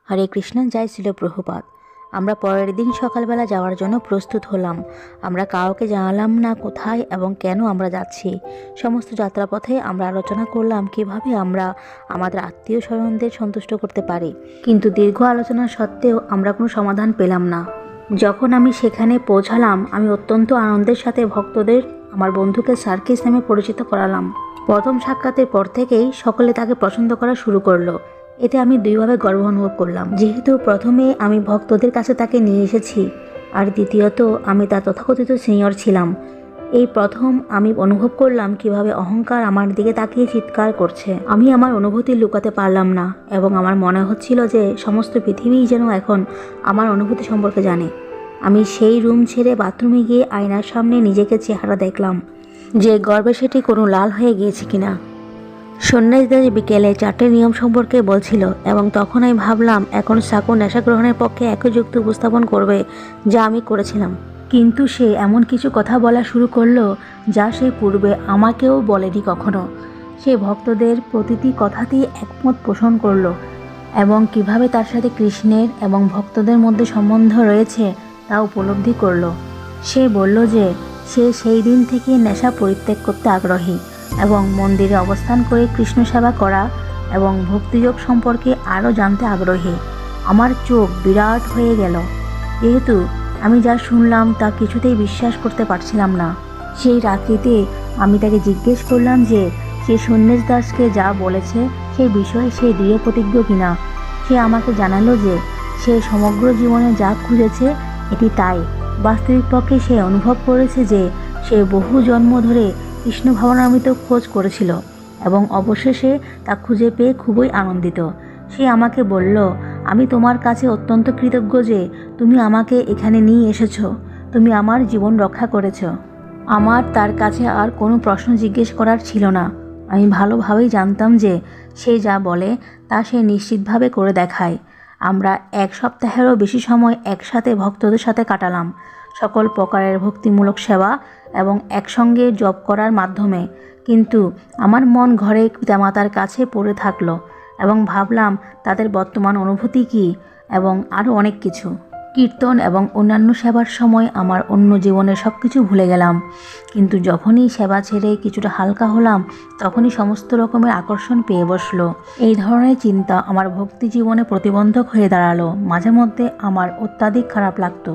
হরে কৃষ্ণ, জয় শ্রীল প্রভুপাদ। আমরা পরের দিন সকালবেলা যাওয়ার জন্য প্রস্তুত হলাম। আমরা কাউকে জানালাম না কোথায় এবং কেন আমরা যাচ্ছি। সমস্ত যাত্রাপথে আমরা আলোচনা করলাম কিভাবে আমরা আমাদের আত্মীয় স্বজনদের সন্তুষ্ট করতে পারি, কিন্তু দীর্ঘ আলোচনা সত্ত্বেও আমরা কোনো সমাধান পেলাম না। যখন আমি সেখানে পৌঁছালাম, আমি অত্যন্ত আনন্দের সাথে ভক্তদের আমার বন্ধুকে সার্কিস নামে পরিচিত করালাম। প্রথম সাক্ষাতের পর থেকেই সকলে তাকে পছন্দ করা শুরু করলো। এতে আমি দুইভাবে গর্ব অনুভব করলাম, যেহেতু প্রথমে আমি ভক্তদের কাছে তাকে নিয়ে এসেছি, আর দ্বিতীয়ত আমি তার তথাকথিত সিনিয়র ছিলাম। এই প্রথম আমি অনুভব করলাম কিভাবে অহংকার আমার দিকে তাকিয়ে চিৎকার করছে। আমি আমার অনুভূতি লুকাতে পারলাম না এবং আমার মনে হচ্ছিল যে সমস্ত পৃথিবীই যেন এখন আমার অনুভূতি সম্পর্কে জানে। আমি সেই রুম ছেড়ে বাথরুমে গিয়ে আয়নার সামনে নিজেকে চেহারা দেখলাম, যে গর্বে সেটি কোনো লাল হয়ে গিয়েছে কিনা। সন্ন্যাসীদের বিকেলে 4টে নিয়ম সম্পর্কে বলছিল এবং তখন আমি ভাবলাম এখন সাকু নেশা গ্রহণের পক্ষে একই যুক্তি উপস্থাপন করবে যা আমি করেছিলাম। কিন্তু সে এমন কিছু কথা বলা শুরু করলো যা সে পূর্বে আমাকেও বলেনি কখনো। সে ভক্তদের প্রতিটি কথাতেই একমত পোষণ করলো এবং কিভাবে তার সাথে কৃষ্ণের এবং ভক্তদের মধ্যে সম্বন্ধ রয়েছে তা উপলব্ধি করলো। সে বলল যে সে সেই দিন থেকে নেশা পরিত্যাগ করতে আগ্রহী এবং মন্দিরে অবস্থান করে কৃষ্ণ সেবা করা এবং ভক্তিযোগ সম্পর্কে আরও জানতে আগ্রহী। আমার চোখ বিরাট হয়ে গেল, যেহেতু আমি যা শুনলাম তা কিছুতেই বিশ্বাস করতে পারছিলাম না। সেই রাত্রিতে আমি তাকে জিজ্ঞেস করলাম যে সে সন্ন্যাস দাসকে যা বলেছে সেই বিষয়ে সে দৃঢ় প্রতিজ্ঞ কিনা। সে আমাকে জানালো যে সে সমগ্র জীবনে যা খুঁজেছে এটি তাই। বাস্তবিক পক্ষে সে অনুভব করেছে যে সে বহু জন্ম ধরে কৃষ্ণ ভাবনামৃত খোঁজ করেছিল এবং অবশেষে তা খুঁজে পেয়ে খুবই আনন্দিত। সে আমাকে বলল, আমি তোমার কাছে অত্যন্ত কৃতজ্ঞ যে তুমি আমাকে এখানে নিয়ে এসেছো। তুমি আমার জীবন রক্ষা করেছো। আমার তার কাছে আর কোনো প্রশ্ন জিজ্ঞেস করার ছিল না। আমি ভালোভাবেই জানতাম যে সে যা বলে তা সে নিশ্চিতভাবে করে দেখায়। আমরা 1 সপ্তাহেরও বেশি সময় একসাথে ভক্তদের সাথে কাটালাম, সকল প্রকারের ভক্তিমূলক সেবা এবং একসঙ্গে জপ করার মাধ্যমে। কিন্তু আমার মন ঘরে পিতামাতার কাছে পড়ে থাকলো এবং ভাবলাম তাদের বর্তমান অনুভূতি কী এবং আরও অনেক কিছু। কীর্তন এবং অন্যান্য সেবার সময় আমার অন্য জীবনের সব কিছু ভুলে গেলাম, কিন্তু যখনই সেবা ছেড়ে কিছুটা হালকা হলাম তখনই সমস্ত রকমের আকর্ষণ পেয়ে বসলো। এই ধরনের চিন্তা আমার ভক্তি জীবনে প্রতিবন্ধক হয়ে দাঁড়ালো। মাঝে মধ্যে আমার অত্যাধিক খারাপ লাগতো।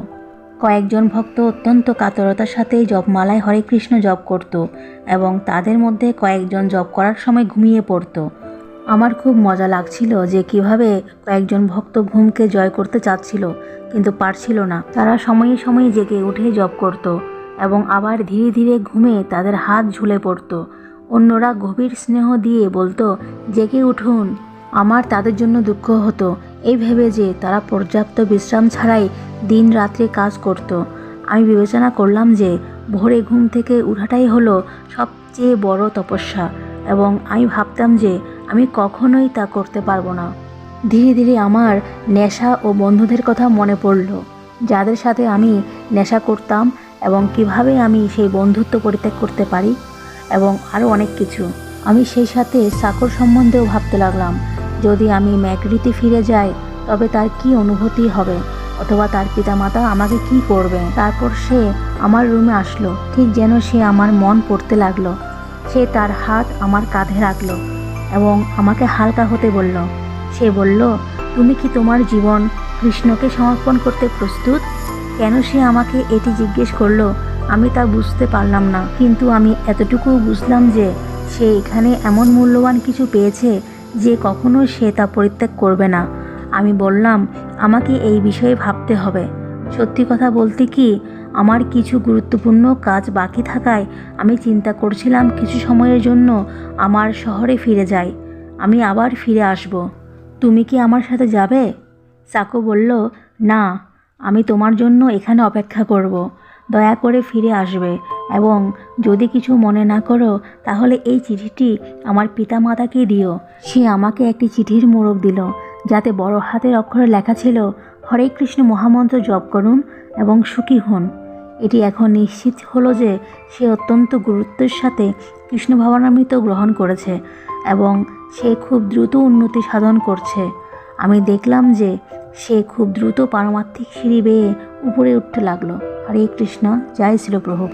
কয়েকজন ভক্ত অত্যন্ত কাতরতার সাথে জপমালায় হরে কৃষ্ণ জপ করত এবং তাদের মধ্যে কয়েকজন জপ করার সময় ঘুমিয়ে পড়ত। আমার খুব মজা লাগছিল যে কিভাবে কয়েকজন ভক্ত ঘুমকে জয় করতে চাচ্ছিল কিন্তু পারছিল না। তারা সময়ে সময়ে জেগে উঠে জপ করত এবং আবার ধীরে ধীরে ঘুমে তাদের হাত ঝুলে পড়ত। অন্যরা গভীর স্নেহ দিয়ে বলতো, জেগে উঠুন। আমার তাদের জন্য দুঃখ হতো, এই ভেবে যে তারা পর্যাপ্ত বিশ্রাম ছাড়াই দিন রাত্রে কাজ করত। আমি বিবেচনা করলাম যে ভোরে ঘুম থেকে উঠাটাই হলো সবচেয়ে বড় তপস্যা এবং আমি ভাবতাম যে আমি কখনোই তা করতে পারবো না। ধীরে ধীরে আমার নেশা ও বন্ধুদের কথা মনে পড়ল, যাদের সাথে আমি নেশা করতাম এবং কিভাবে আমি সেই বন্ধুত্ব পরিত্যাগ করতে পারি এবং আরও অনেক কিছু। আমি সেই সাথে সাকর সম্বন্ধেও ভাবতে লাগলাম। যদি আমি ম্যাকরিতে ফিরে যাই তবে তার কি অনুভূতি হবে, অথবা তার পিতামাতা আমাকে কি করবে। তারপর সে আমার রুমে আসলো, ঠিক যেন সে আমার মন পড়তে লাগলো। সে তার হাত আমার কাঁধে রাখলো এবং আমাকে হালকা হতে বলল। সে বলল, তুমি কি তোমার জীবন কৃষ্ণকে সমর্পণ করতে প্রস্তুত? কেন সে আমাকে এটি জিজ্ঞেস করলো আমি তা বুঝতে পারলাম না, কিন্তু আমি এতটুকু বুঝলাম যে সে এখানে এমন মূল্যবান কিছু পেয়েছে যে কখনো সে তা পরিত্যাগ করবে না। আমি বললাম, আমাকে এই বিষয়ে ভাবতে হবে। সত্যি কথা বলতে কি, আমার কিছু গুরুত্বপূর্ণ কাজ বাকি থাকায় আমি চিন্তা করছিলাম কিছু সময়ের জন্য আমার শহরে ফিরে যাই। আমি আবার ফিরে আসব। তুমি কি আমার সাথে যাবে? সাকু বলল, না, আমি তোমার জন্য এখানে অপেক্ষা করব। দয়া করে ফিরে আসবে এবং যদি কিছু মনে না করো তাহলে এই চিঠিটি আমার পিতামাতাকে দিও। সে আমাকে একটি চিঠির মোড়ক দিল, যাতে বড় হাতের অক্ষরে লেখা ছিল, হরে কৃষ্ণ মহামন্ত্র জপ করুন এবং সুখী হন। এটি এখন নিশ্চিত হলো যে সে অত্যন্ত গুরুত্বের সাথে কৃষ্ণ ভাবনামৃত গ্রহণ করেছে এবং সে খুব দ্রুত উন্নতি সাধন করছে। আমি দেখলাম যে সে খুব দ্রুত পারমার্থিক সিঁড়ি বেয়ে উপরে উঠতে লাগলো। হরে কৃষ্ণ, জয় ছিল প্রভুপাদ।